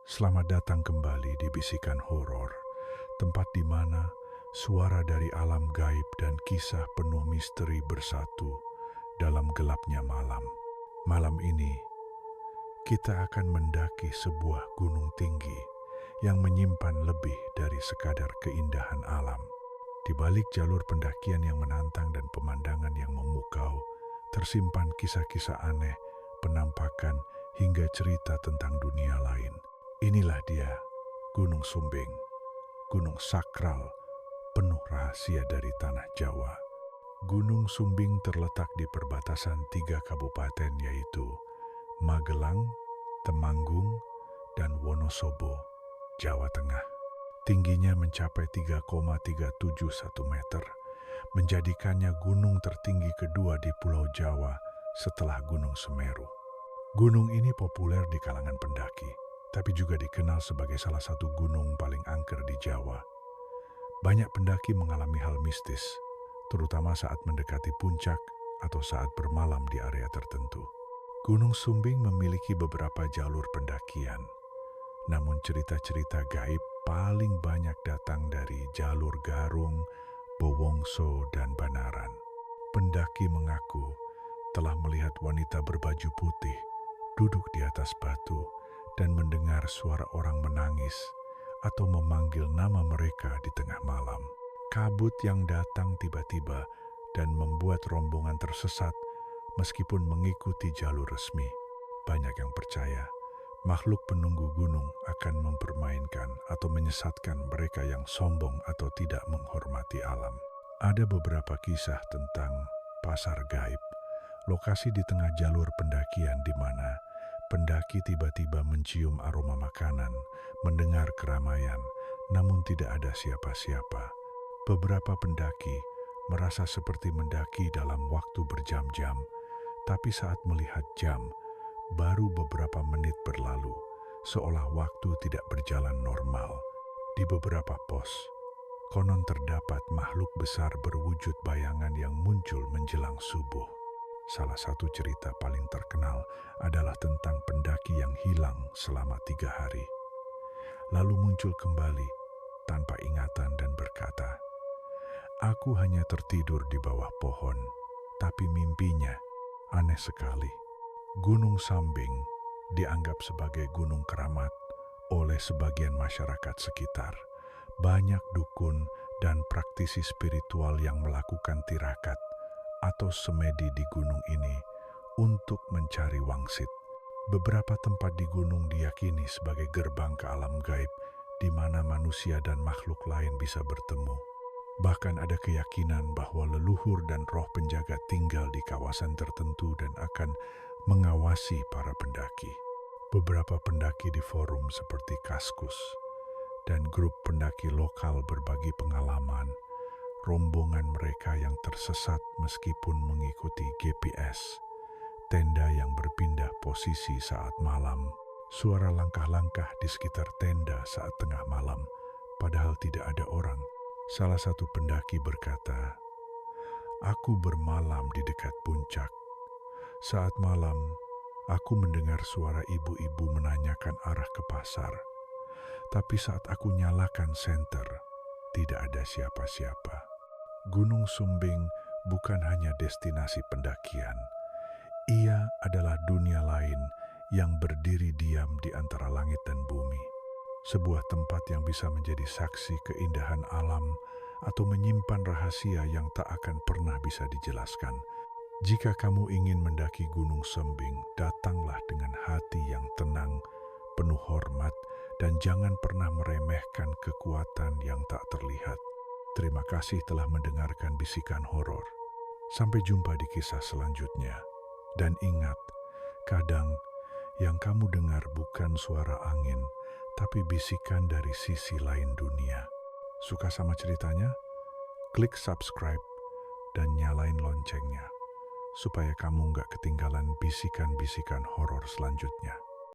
Selamat datang kembali di Bisikan Horor, tempat di mana suara dari alam gaib dan kisah penuh misteri bersatu dalam gelapnya malam. Malam ini, kita akan mendaki sebuah gunung tinggi yang menyimpan lebih dari sekadar keindahan alam. Di balik jalur pendakian yang menantang dan pemandangan yang memukau, tersimpan kisah-kisah aneh, penampakan, hingga cerita tentang dunia lain. Inilah dia, Gunung Sumbing, gunung sakral, penuh rahasia dari tanah Jawa. Gunung Sumbing terletak di perbatasan 3 kabupaten yaitu Magelang, Temanggung, dan Wonosobo, Jawa Tengah. Tingginya mencapai 3,371 meter, menjadikannya gunung tertinggi kedua di Pulau Jawa setelah Gunung Semeru. Gunung ini populer di kalangan pendaki, tapi juga dikenal sebagai salah satu gunung paling angker di Jawa. Banyak pendaki mengalami hal mistis, terutama saat mendekati puncak atau saat bermalam di area tertentu. Gunung Sumbing memiliki beberapa jalur pendakian, namun cerita-cerita gaib paling banyak datang dari jalur Garung, Bowongso, dan Banaran. Pendaki mengaku telah melihat wanita berbaju putih duduk di atas batu dan mendengar suara orang menangis atau memanggil nama mereka di tengah malam. Kabut yang datang tiba-tiba dan membuat rombongan tersesat meskipun mengikuti jalur resmi. Banyak yang percaya makhluk penunggu gunung akan mempermainkan atau menyesatkan mereka yang sombong atau tidak menghormati alam. Ada beberapa kisah tentang pasar gaib, lokasi di tengah jalur pendakian di mana pendaki tiba-tiba mencium aroma makanan, mendengar keramaian, namun tidak ada siapa-siapa. Beberapa pendaki merasa seperti mendaki dalam waktu berjam-jam, tapi saat melihat jam, baru beberapa menit berlalu, seolah waktu tidak berjalan normal. Di beberapa pos, konon terdapat makhluk besar berwujud bayangan yang muncul menjelang subuh. Salah satu cerita paling terkenal adalah tentang pendaki yang hilang selama 3 hari. Lalu muncul kembali tanpa ingatan dan berkata, "Aku hanya tertidur di bawah pohon, tapi mimpinya aneh sekali." Gunung Sumbing dianggap sebagai gunung keramat oleh sebagian masyarakat sekitar. Banyak dukun dan praktisi spiritual yang melakukan tirakat atau semedi di gunung ini untuk mencari wangsit. Beberapa tempat di gunung diyakini sebagai gerbang ke alam gaib di mana manusia dan makhluk lain bisa bertemu. Bahkan ada keyakinan bahwa leluhur dan roh penjaga tinggal di kawasan tertentu dan akan mengawasi para pendaki. Beberapa pendaki di forum seperti Kaskus dan grup pendaki lokal berbagi pengalaman rombongan mereka yang tersesat meskipun mengikuti GPS, tenda yang berpindah posisi saat malam, suara langkah-langkah di sekitar tenda saat tengah malam, padahal tidak ada orang. Salah satu pendaki berkata, "Aku bermalam di dekat puncak. Saat malam, aku mendengar suara ibu-ibu menanyakan arah ke pasar. Tapi saat aku nyalakan senter, tidak ada siapa-siapa." Gunung Sumbing bukan hanya destinasi pendakian. Ia adalah dunia lain yang berdiri diam di antara langit dan bumi. Sebuah tempat yang bisa menjadi saksi keindahan alam atau menyimpan rahasia yang tak akan pernah bisa dijelaskan. Jika kamu ingin mendaki Gunung Sumbing, datanglah dengan hati yang tenang, penuh hormat, dan jangan pernah meremehkan kekuatan yang tak terlihat. Terima kasih telah mendengarkan Bisikan Horor. Sampai jumpa di kisah selanjutnya. Dan ingat, kadang yang kamu dengar bukan suara angin, tapi bisikan dari sisi lain dunia. Suka sama ceritanya? Klik subscribe dan nyalain loncengnya, supaya kamu nggak ketinggalan bisikan-bisikan horor selanjutnya.